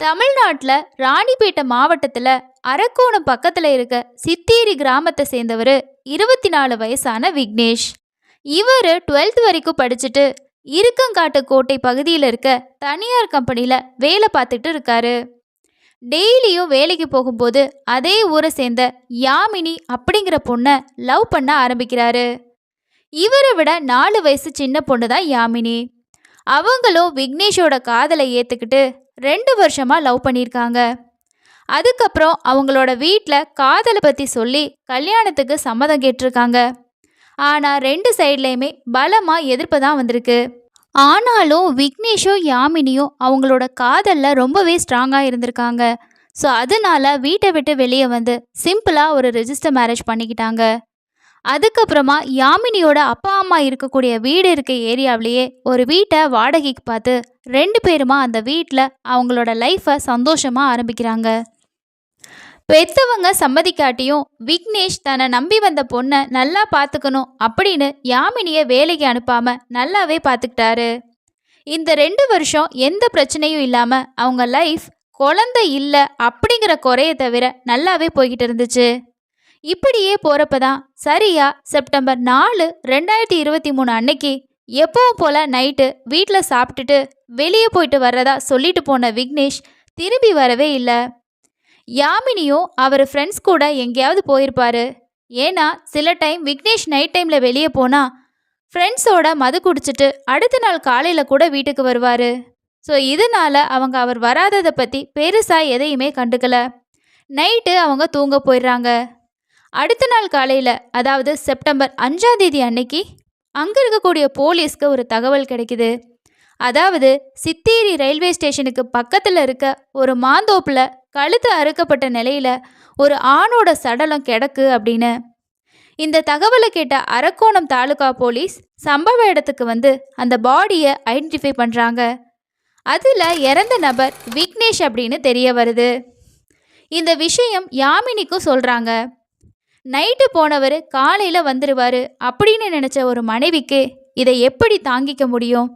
தமிழ்நாட்டில் ராணிப்பேட்டை மாவட்டத்தில் அரக்கோணம் பக்கத்தில் இருக்க சித்தேரி கிராமத்தை சேர்ந்தவர் 24 வயசான விக்னேஷ். இவர் 12th வரைக்கும் படிச்சுட்டு இருக்கங்காட்டு கோட்டை பகுதியில் இருக்க தனியார் கம்பெனியில் வேலை பார்த்துட்டு இருக்காரு. டெய்லியும் வேலைக்கு போகும்போது அதே ஊரை சேர்ந்த யாமினி அப்படிங்கிற பொண்ணை லவ் பண்ண ஆரம்பிக்கிறாரு. இவரை விட 4 வயசு சின்ன பொண்ணு தான் யாமினி. அவங்களும் விக்னேஷோட காதலை ஏற்றுக்கிட்டு 2 வருஷமா லவ் பண்ணியிருக்காங்க. அதுக்கப்புறம் அவங்களோட வீட்டில் காதலை பற்றி சொல்லி கல்யாணத்துக்கு சம்மதம் கேட்டிருக்காங்க. ஆனால் 2 சைட்லேயுமே பலமாக எதிர்ப்பு தான் வந்திருக்கு. ஆனாலும் விக்னேஷும் யாமினியும் அவங்களோட காதலில் ரொம்பவே ஸ்ட்ராங்காக இருந்திருக்காங்க. ஸோ அதனால வீட்டை விட்டு வெளியே வந்து சிம்பிளாக ஒரு ரெஜிஸ்டர் மேரேஜ் பண்ணிக்கிட்டாங்க. அதுக்கப்புறமா யாமினியோட அப்பா அம்மா இருக்கக்கூடிய வீடு இருக்க ஏரியாவிலேயே ஒரு வீட்டை வாடகைக்கு பார்த்து 2 பேருமா அந்த வீட்டில் அவங்களோட லைஃப்பை சந்தோஷமாக ஆரம்பிக்கிறாங்க. பெத்தவங்க சம்மதிக்காட்டியும் விக்னேஷ் தன்னை நம்பி வந்த பொண்ணை நல்லா பார்த்துக்கணும் அப்படின்னு யாமினியை வேலைக்கு அனுப்பாமல் நல்லாவே பார்த்துக்கிட்டாரு. இந்த 2 வருஷம் எந்த பிரச்சனையும் இல்லாமல் அவங்க லைஃப் குழந்தை இல்லை அப்படிங்கிற குறைய தவிர நல்லாவே போய்கிட்டு இருந்துச்சு. இப்படியே போகிறப்ப தான் சரியா செப்டம்பர் 4, 2023 அன்னைக்கு எப்பவும் போல் நைட்டு வீட்டில் சாப்பிட்டுட்டு வெளியே போயிட்டு வர்றதா சொல்லிட்டு போன விக்னேஷ் திரும்பி வரவே இல்லை. யாமினியும் அவர் ஃப்ரெண்ட்ஸ் கூட எங்கேயாவது போயிருப்பாரு. ஏன்னா சில டைம் விக்னேஷ் நைட் டைமில் வெளியே போனால் ஃப்ரெண்ட்ஸோட மது குடிச்சிட்டு அடுத்த நாள் காலையில் கூட வீட்டுக்கு வருவார். ஸோ இதனால் அவங்க அவர் வராததை பற்றி பெருசாக எதையுமே கண்டுக்கல. நைட்டு அவங்க தூங்க போயிடுறாங்க. அடுத்த நாள் காலையில், அதாவது செப்டம்பர் 5ஆம் தேதி அன்னைக்கு அங்கே இருக்கக்கூடிய போலீஸ்க்கு ஒரு தகவல் கிடைக்குது. அதாவது சித்தேரி ரயில்வே ஸ்டேஷனுக்கு பக்கத்தில் இருக்க ஒரு மாந்தோப்பில் கழுத்து அறுக்கப்பட்ட நிலையில் ஒரு ஆணோட சடலம் கிடக்கு அப்படின்னு. இந்த தகவலை கேட்ட அரக்கோணம் தாலுகா போலீஸ் சம்பவ இடத்துக்கு வந்து அந்த பாடியை ஐடென்டிஃபை பண்ணுறாங்க. அதில் இறந்த நபர் விக்னேஷ் அப்படின்னு தெரிய வருது. இந்த விஷயம் யாமினிக்கும் சொல்கிறாங்க. நைட்டு போனவர் காலையில் வந்துடுவார் அப்படின்னு நினச்ச ஒரு மனைவிக்கு இதை எப்படி தாங்கிக்க முடியும்?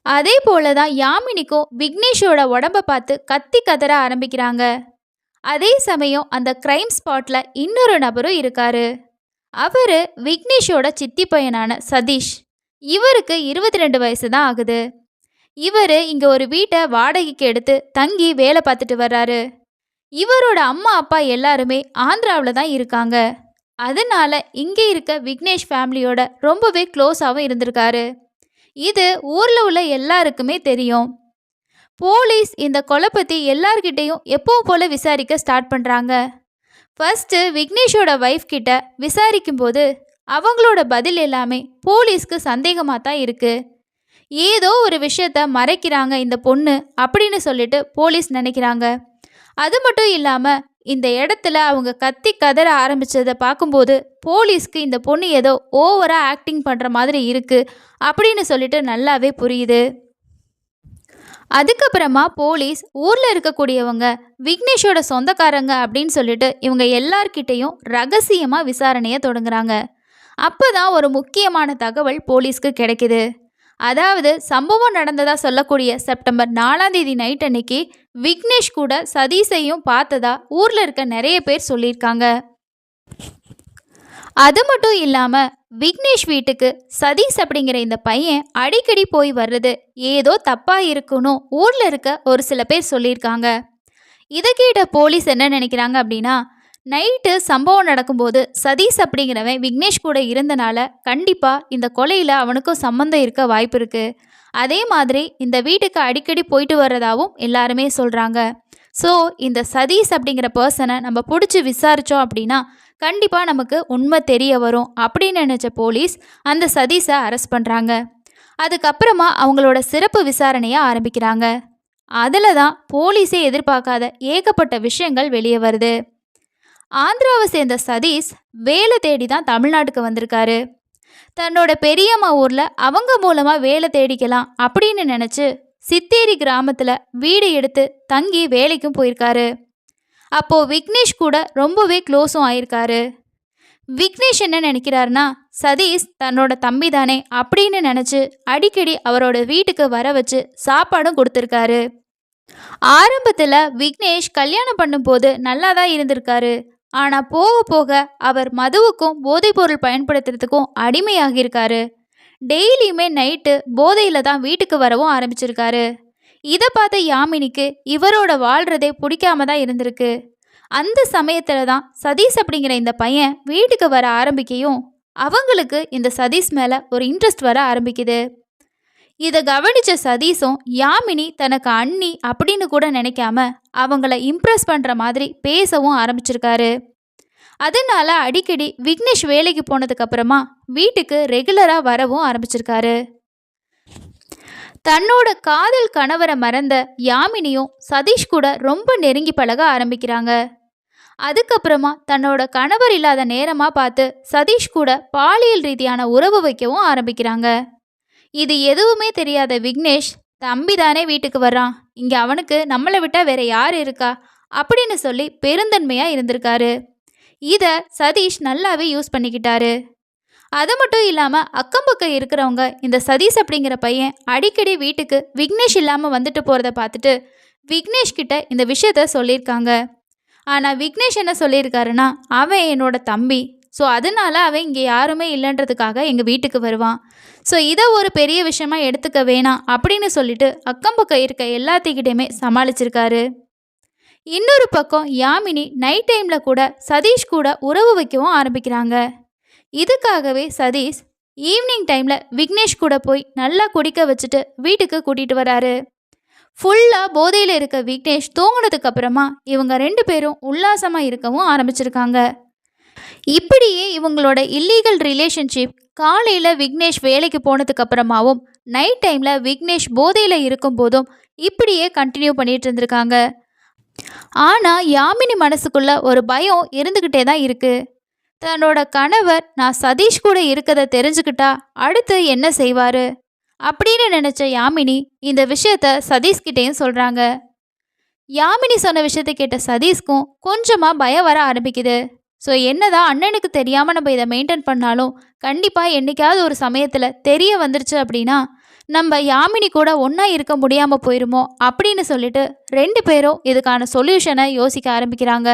அதே போல தான் யாமினிக்கும் விக்னேஷோட உடம்பை பார்த்து கத்தி கதற ஆரம்பிக்கிறாங்க. அதே சமயம் அந்த கிரைம் ஸ்பாட்டில் இன்னொரு நபரும் இருக்காரு. அவர் விக்னேஷோட சித்தி பையனான சதீஷ். இவருக்கு 22 வயசு தான் ஆகுது. இவர் இங்கே ஒரு வீட்டை வாடகைக்கு எடுத்து தங்கி வேலை பார்த்துட்டு வர்றாரு. இவரோட அம்மா அப்பா எல்லாருமே ஆந்திராவில் தான் இருக்காங்க. அதனால இங்கே இருக்க விக்னேஷ் ஃபேமிலியோட ரொம்பவே க்ளோஸாகவும் இருந்திருக்காரு. இது ஊரில் உள்ள எல்லாருக்குமே தெரியும். போலீஸ் இந்த கொலை பற்றி எல்லார்கிட்டையும் எப்பவும் போல் விசாரிக்க ஸ்டார்ட் பண்ணுறாங்க. ஃபஸ்ட்டு விக்னேஷோட ஒய்ஃப் கிட்ட விசாரிக்கும்போது அவங்களோட பதில் எல்லாமே போலீஸ்க்கு சந்தேகமாக தான் இருக்குது. ஏதோ ஒரு விஷயத்த மறைக்கிறாங்க இந்த பொண்ணு அப்படின்னு சொல்லிட்டு போலீஸ் நினைக்கிறாங்க. அது மட்டும் இல்லாமல் இந்த இடத்துல அவங்க கத்தி கதற ஆரம்பித்ததை பார்க்கும்போது போலீஸ்க்கு இந்த பொண்ணு ஏதோ ஓவராக ஆக்டிங் பண்ணுற மாதிரி இருக்குது அப்படின்னு சொல்லிட்டு நல்லாவே புரியுது. அதுக்கப்புறமா போலீஸ் ஊரில் இருக்கக்கூடியவங்க விக்னேஷோட சொந்தக்காரங்க அப்படின்னு சொல்லிட்டு இவங்க எல்லார்கிட்டையும் ரகசியமாக விசாரணையை தொடங்குறாங்க. அப்போ தான் ஒரு முக்கியமான தகவல் போலீஸ்க்கு கிடைக்குது. அதாவது சம்பவம் நடந்ததா சொல்லக்கூடிய செப்டம்பர் 4ஆம் தேதி நைட் அன்னைக்கு விக்னேஷ் கூட சதீஷையும் பார்த்ததா ஊரில் இருக்க நிறைய பேர் சொல்லியிருக்காங்க. அது மட்டும் இல்லாமல் விக்னேஷ் வீட்டுக்கு சதீஷ் அப்படிங்கிற இந்த பையன் அடிக்கடி போய் வர்றது ஏதோ தப்பாக இருக்கணும் ஊரில் இருக்க ஒரு சில பேர் சொல்லியிருக்காங்க. இதை கேட்ட போலீஸ் என்ன நினைக்கிறாங்க அப்படின்னா, நைட்டு சம்பவம் நடக்கும்போது சதீஷ் அப்படிங்கிறவன் விக்னேஷ் கூட இருந்தனால கண்டிப்பாக இந்த கொலையில் அவனுக்கும் சம்மந்தம் இருக்க வாய்ப்பு இருக்குது. அதே மாதிரி இந்த வீட்டுக்கு அடிக்கடி போயிட்டு வர்றதாகவும் எல்லாருமே சொல்கிறாங்க. ஸோ இந்த சதீஷ் அப்படிங்கிற பர்சனை நம்ம பிடிச்சி விசாரித்தோம் அப்படின்னா கண்டிப்பாக நமக்கு உண்மை தெரிய வரும் அப்படின்னு நினச்ச போலீஸ் அந்த சதீஷை அரெஸ்ட் பண்ணுறாங்க. அதுக்கப்புறமா அவங்களோட சிறப்பு விசாரணையை ஆரம்பிக்கிறாங்க. அதில் தான் போலீஸே எதிர்பார்க்காத ஏகப்பட்ட விஷயங்கள் வெளியே வருது. ஆந்திராவை சேர்ந்த சதீஷ் வேலை தேடி தான் தமிழ்நாட்டுக்கு வந்திருக்காரு. தன்னோட பெரியம்மா ஊரில் அவங்க மூலமாக வேலை தேடிக்கலாம் அப்படின்னு நினச்சி சித்தேரி கிராமத்தில் வீடு எடுத்து தங்கி வேலைக்கும் போயிருக்காரு. அப்போது விக்னேஷ் கூட ரொம்பவே க்ளோஸும் ஆயிருக்காரு. விக்னேஷ் என்ன நினைக்கிறாருன்னா, சதீஷ் தன்னோட தம்பி தானே அப்படின்னு நினச்சி அடிக்கடி அவரோட வீட்டுக்கு வர வச்சு சாப்பாடும் கொடுத்துருக்காரு. ஆரம்பத்துல விக்னேஷ் கல்யாணம் பண்ணும்போது நல்லா தான் இருந்திருக்காரு. ஆனா போக போக அவர் மதுவுக்கும் போதைப்பொருள் பயன்படுத்துறதுக்கும் அடிமையாகியிருக்காரு. டெய்லியுமே நைட்டு போதையில தான் வீட்டுக்கு வரவும் ஆரம்பிச்சிருக்காரு. இதை பார்த்த யாமினிக்கு இவரோட வாழ்றதே பிடிக்காம தான் இருந்திருக்கு. அந்த சமயத்துல தான் சதீஷ் அப்படிங்கிற இந்த பையன் வீட்டுக்கு வர ஆரம்பிக்கையும் அவங்களுக்கு இந்த சதீஷ் மேல ஒரு இன்ட்ரெஸ்ட் வர ஆரம்பிக்குது. இதை கவனிச்ச சதீஷும் யாமினி தனக்கு அண்ணி அப்படின்னு கூட நினைக்காம அவங்கள இம்ப்ரெஸ் பண்ற மாதிரி பேசவும் ஆரம்பிச்சிருக்காரு. அதனால அடிக்கடி விக்னேஷ் வேலைக்கு போனதுக்கு அப்புறமா வீட்டுக்கு ரெகுலரா வரவும் ஆரம்பிச்சிருக்காரு. தன்னோட காதல் கணவரை மறந்த யாமினியும் சதீஷ் கூட ரொம்ப நெருங்கி பழக ஆரம்பிக்கிறாங்க. அதுக்கப்புறமா தன்னோட கணவர் இல்லாத நேரமா பார்த்து சதீஷ் கூட பாலியல் ரீதியான உறவு வைக்கவும் ஆரம்பிக்கிறாங்க. இது எதுவுமே தெரியாத விக்னேஷ், தம்பி தானே வீட்டுக்கு வர்றான், இங்க அவனுக்கு நம்மளை விட்டா வேற யார் இருக்கா அப்படின்னு சொல்லி பெருந்தன்மையா இருந்திருக்காரு. இதை சதீஷ் நல்லாவே யூஸ் பண்ணிக்கிட்டாரு. அது மட்டும் இல்லாமல் அக்கம் பக்கம் இருக்கிறவங்க இந்த சதீஷ் அப்படிங்கிற பையன் அடிக்கடி வீட்டுக்கு விக்னேஷ் இல்லாமல் வந்துட்டு போகிறத பார்த்துட்டு விக்னேஷ் கிட்ட இந்த விஷயத்த சொல்லியிருக்காங்க. ஆனால் விக்னேஷ் என்ன சொல்லியிருக்காருன்னா, அவன் என்னோட தம்பி, ஸோ அதனால அவன் இங்கே யாருமே இல்லைன்றதுக்காக எங்கள் வீட்டுக்கு வருவான், ஸோ இதை ஒரு பெரிய விஷயமா எடுத்துக்க வேணாம் அப்படின்னு சொல்லிட்டு அக்கம் பக்கம் இருக்க எல்லாத்துக்கிட்டையுமே சமாளிச்சிருக்காரு. இன்னொரு பக்கம் யாமினி நைட் டைமில் கூட சதீஷ் கூட உறவு வைக்கவும் ஆரம்பிக்கிறாங்க. இதுக்காகவே சதீஷ் ஈவினிங் டைமில் விக்னேஷ் கூட போய் நல்லா குடிக்க வச்சுட்டு வீட்டுக்கு கூட்டிகிட்டு வராரு. ஃபுல்லாக போதையில் இருக்க விக்னேஷ் தூங்கினதுக்கு அப்புறமா இவங்க 2 பேரும் உல்லாசமாக இருக்கவும் ஆரம்பிச்சிருக்காங்க. இப்படியே இவங்களோட இல்லீகல் ரிலேஷன்ஷிப் காலையில் விக்னேஷ் வேலைக்கு போனதுக்கு அப்புறமாவும் நைட் டைமில் விக்னேஷ் போதையில் இருக்கும்போதும் இப்படியே கண்டினியூ பண்ணிட்டு இருந்திருக்காங்க. ஆனால் யாமினி மனசுக்குள்ள ஒரு பயம் இருந்துக்கிட்டே தான் இருக்குது. தன்னோட கணவர் நான் சதீஷ் கூட இருக்கதை தெரிஞ்சுக்கிட்டா அடுத்து என்ன செய்வார் அப்படின்னு நினச்ச யாமினி இந்த விஷயத்த சதீஷ்கிட்டேயும் சொல்கிறாங்க. யாமினி சொன்ன விஷயத்தை கேட்ட சதீஷ்க்கும் கொஞ்சமாக பயம் வர ஆரம்பிக்குது. ஸோ என்னதான் அண்ணனுக்கு தெரியாமல் நம்ம இதை மெயின்டைன் பண்ணாலும் கண்டிப்பாக என்றைக்காவது ஒரு சமயத்தில் தெரிய வந்துருச்சு அப்படின்னா நம்ம யாமினி கூட ஒன்றா இருக்க முடியாமல் போயிருமோ அப்படின்னு சொல்லிட்டு 2 பேரும் இதுக்கான சொல்யூஷனை யோசிக்க ஆரம்பிக்கிறாங்க.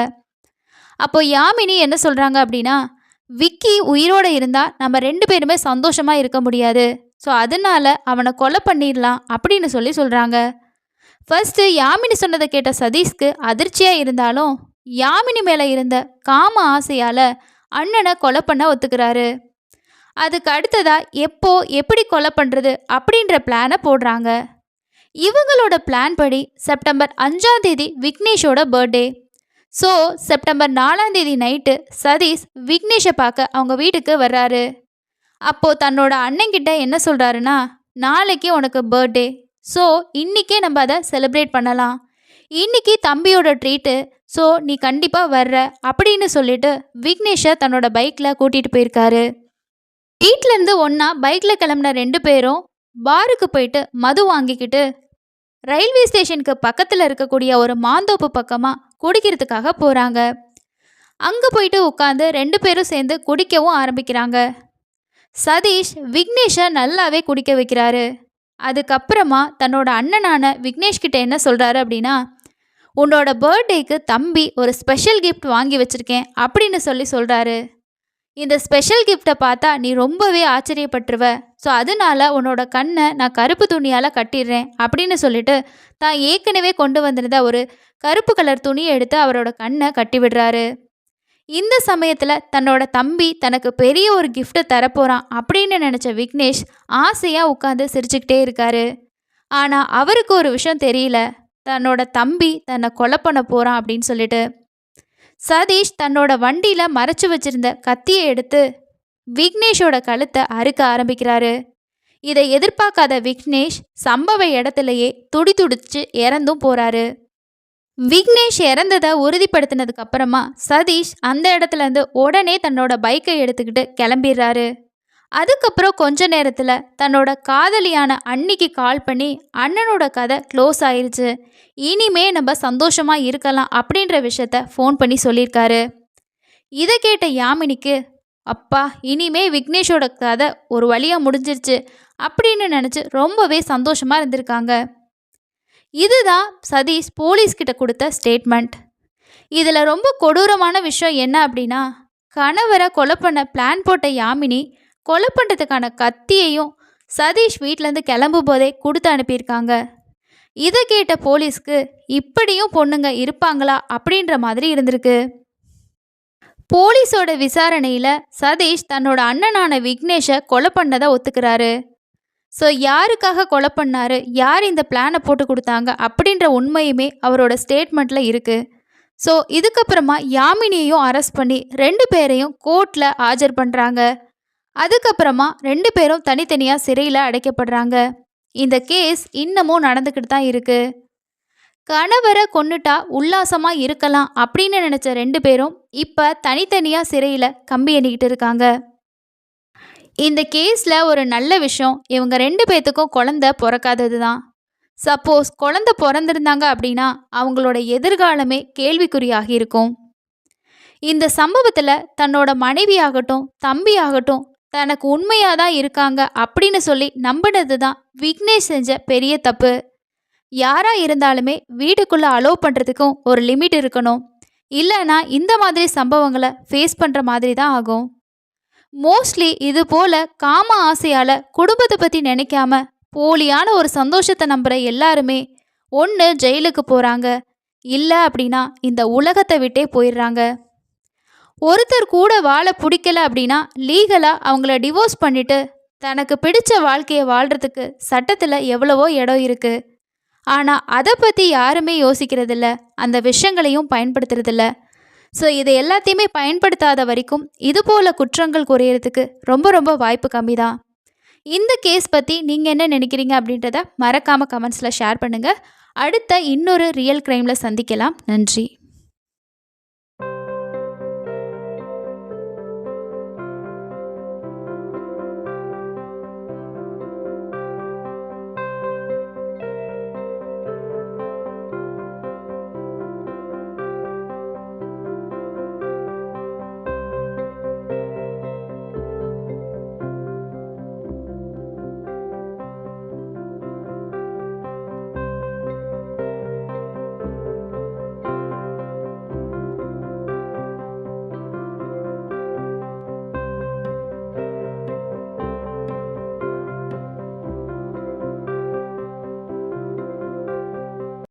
அப்போ யாமினி என்ன சொல்கிறாங்க அப்படின்னா, விக்கி உயிரோடு இருந்தால் நம்ம 2 பேருமே சந்தோஷமாக இருக்க முடியாது, ஸோ அதனால அவனை கொலை பண்ணிடலாம் அப்படின்னு சொல்கிறாங்க. ஃபர்ஸ்ட்டு யாமினி சொன்னதை கேட்ட சதீஷ்க்கு அதிர்ச்சியாக இருந்தாலும் யாமினி மேலே இருந்த காம ஆசையால் அண்ணனை கொலை பண்ண ஒத்துக்கிறாரு. அதுக்கு அடுத்ததாக எப்போ எப்படி கொலை பண்ணுறது அப்படின்ற பிளானை போடுறாங்க. இவங்களோட பிளான் படி செப்டம்பர் 5ஆம் தேதி விக்னேஷோட பர்த்டே. ஸோ செப்டம்பர் 4ஆம் தேதி நைட்டு சதீஷ் விக்னேஷை பார்க்க அவங்க வீட்டுக்கு வர்றாரு. அப்போது தன்னோட அண்ணன்கிட்ட என்ன சொல்கிறாருன்னா, நாளைக்கு உனக்கு பர்த்டே, ஸோ இன்றைக்கே நம்ம அதை செலிப்ரேட் பண்ணலாம், இன்றைக்கி தம்பியோட ட்ரீட்டு, ஸோ நீ கண்டிப்பாக வர்ற அப்படின்னு சொல்லிட்டு விக்னேஷை தன்னோட பைக்கில் கூட்டிகிட்டு போயிருக்காரு. வீட்டிலேருந்து ஒன்றா பைக்கில் கிளம்புன 2 பேரும் பாருக்கு போயிட்டு மது வாங்கிக்கிட்டு ரயில்வே ஸ்டேஷனுக்கு பக்கத்தில் இருக்கக்கூடிய ஒரு மாந்தோப்பு பக்கமாக குடிக்கிறதுக்காக போகிறாங்க. அங்கே போயிட்டு உட்காந்து 2 பேரும் சேர்ந்து குடிக்கவும் ஆரம்பிக்கிறாங்க. சதீஷ் விக்னேஷை நல்லாவே குடிக்க வைக்கிறாரு. அதுக்கப்புறமா தன்னோட அண்ணனான விக்னேஷ்கிட்ட என்ன சொல்கிறாரு அப்படின்னா, உன்னோட பர்த்டேக்கு தம்பி ஒரு ஸ்பெஷல் கிஃப்ட் வாங்கி வச்சுருக்கேன் அப்படின்னு சொல்கிறாரு. இந்த ஸ்பெஷல் கிஃப்டை பார்த்தா நீ ரொம்பவே ஆச்சரியப்பட்டுருவ, ஸோ அதனால உன்னோட கண்ணை நான் கருப்பு துணியால் கட்டிடுறேன் அப்படின்னு சொல்லிட்டு தான் ஏற்கனவே கொண்டு வந்திருந்த ஒரு கருப்பு கலர் துணியை எடுத்து அவரோட கண்ணை கட்டி விடுறாரு. இந்த சமயத்தில் தன்னோட தம்பி தனக்கு பெரிய ஒரு கிஃப்ட்டை தரப்போகிறான் அப்படின்னு நினச்ச விக்னேஷ் ஆசையாக உட்காந்து சிரிச்சுக்கிட்டே இருக்காரு. ஆனால் அவருக்கு ஒரு விஷயம் தெரியல, தன்னோட தம்பி தன்னை கொலை பண்ண போகிறான் அப்படின்னு சொல்லிட்டு. சதீஷ் தன்னோட வண்டியில் மறைச்சு வச்சிருந்த கத்தியை எடுத்து விக்னேஷோட கழுத்தை அறுக்க ஆரம்பிக்கிறாரு. இதை எதிர்பார்க்காத விக்னேஷ் சம்பவ இடத்துலையே துடிச்சு இறந்தும் போகிறாரு. விக்னேஷ் இறந்ததை உறுதிப்படுத்தினதுக்கு அப்புறமா சதீஷ் அந்த இடத்துலேருந்து உடனே தன்னோட பைக்கை எடுத்துக்கிட்டு கிளம்பிடுறாரு. அதுக்கப்புறம் கொஞ்ச நேரத்தில் தன்னோட காதலியான அண்ணிக்கு கால் பண்ணி அண்ணனோட கதை க்ளோஸ் ஆயிடுச்சு, இனிமே நம்ம சந்தோஷமாக இருக்கலாம் அப்படின்ற விஷயத்த ஃபோன் பண்ணி சொல்லியிருக்காரு. இதை கேட்ட யாமினிக்கு, அப்பா இனிமே விக்னேஷோட கதை ஒரு வழியாக முடிஞ்சிருச்சு அப்படின்னு நினச்சி ரொம்பவே சந்தோஷமாக இருந்திருக்காங்க. இதுதான் சதீஷ் போலீஸ்கிட்ட கொடுத்த ஸ்டேட்மெண்ட். இதில் ரொம்ப கொடூரமான விஷயம் என்ன அப்படின்னா, கணவரை கொலை பண்ண பிளான் போட்ட யாமினி கொலை பண்ணுறதுக்கான கத்தியையும் சதீஷ் வீட்டிலேருந்து கிளம்பும் போதே கொடுத்து அனுப்பியிருக்காங்க. இதை கேட்ட போலீஸ்க்கு இப்படியும் பொண்ணுங்க இருப்பாங்களா அப்படின்ற மாதிரி இருந்திருக்கு. போலீஸோட விசாரணையில் சதீஷ் தன்னோட அண்ணனான விக்னேஷை கொலை பண்ணதை ஒத்துக்கிறாரு. ஸோ யாருக்காக கொலை பண்ணாரு, யார் இந்த பிளானை போட்டு கொடுத்தாங்க அப்படின்ற உண்மையுமே அவரோட ஸ்டேட்மெண்ட்டில் இருக்குது. ஸோ இதுக்கப்புறமா யாமினியையும் அரெஸ்ட் பண்ணி 2 பேரையும் கோர்ட்டில் ஆஜர் பண்ணுறாங்க. அதுக்கப்புறமா 2 பேரும் தனித்தனியாக சிறையில் அடைக்கப்படுறாங்க. இந்த கேஸ் இன்னமும் நடந்துக்கிட்டு தான் இருக்குது. கணவரை கொன்னுட்டா உல்லாசமாக இருக்கலாம் அப்படின்னு நினச்ச 2 பேரும் இப்போ தனித்தனியாக சிறையில் கம்பி எண்ணிக்கிட்டு இருக்காங்க. இந்த கேஸில் ஒரு நல்ல விஷயம், இவங்க 2 பேர்த்துக்கும் குழந்தை பிறக்காதது தான். சப்போஸ் குழந்தை பிறந்திருந்தாங்க அப்படின்னா அவங்களோட எதிர்காலமே கேள்விக்குறியாகி இருக்கும். இந்த சம்பவத்தில் தன்னோட மனைவியாகட்டும் தம்பியாகட்டும் தனக்கு உண்மையாக தான் இருக்காங்க அப்படின்னு சொல்லி நம்பினது தான் விக்னேஷ் செஞ்ச பெரிய தப்பு. யாராக இருந்தாலுமே வீட்டுக்குள்ளே அலோவ் பண்ணுறதுக்கும் ஒரு லிமிட் இருக்கணும். இல்லைன்னா இந்த மாதிரி சம்பவங்களை ஃபேஸ் பண்ணுற மாதிரி தான் ஆகும். மோஸ்ட்லி இது போல் காம ஆசையால் குடும்பத்தை பற்றி நினைக்காம போலியான ஒரு சந்தோஷத்தை நம்புகிற எல்லாருமே ஒன்று ஜெயிலுக்கு போகிறாங்க, இல்லை அப்படின்னா இந்த உலகத்தை விட்டே போயிடுறாங்க. ஒருத்தர் கூட வாழ பிடிக்கல அப்படின்னா லீகலாக அவங்கள டிவோர்ஸ் பண்ணிவிட்டு தனக்கு பிடிச்ச வாழ்க்கையை வாழ்கிறதுக்கு சட்டத்தில் எவ்வளவோ இடம் இருக்குது. ஆனால் அதை பற்றி யாருமே யோசிக்கிறதில்ல, அந்த விஷயங்களையும் பயன்படுத்துறதில்ல. ஸோ இதை எல்லாத்தையுமே பயன்படுத்தாத வரைக்கும் இது போல் குற்றங்கள் குறையிறதுக்கு ரொம்ப ரொம்ப வாய்ப்பு கம்மி தான். இந்த கேஸ் பற்றி நீங்கள் என்ன நினைக்கிறீங்க அப்படின்றத மறக்காமல் கமெண்ட்ஸில் ஷேர் பண்ணுங்கள். அடுத்த இன்னொரு ரியல் க்ரைமில் சந்திக்கலாம். நன்றி.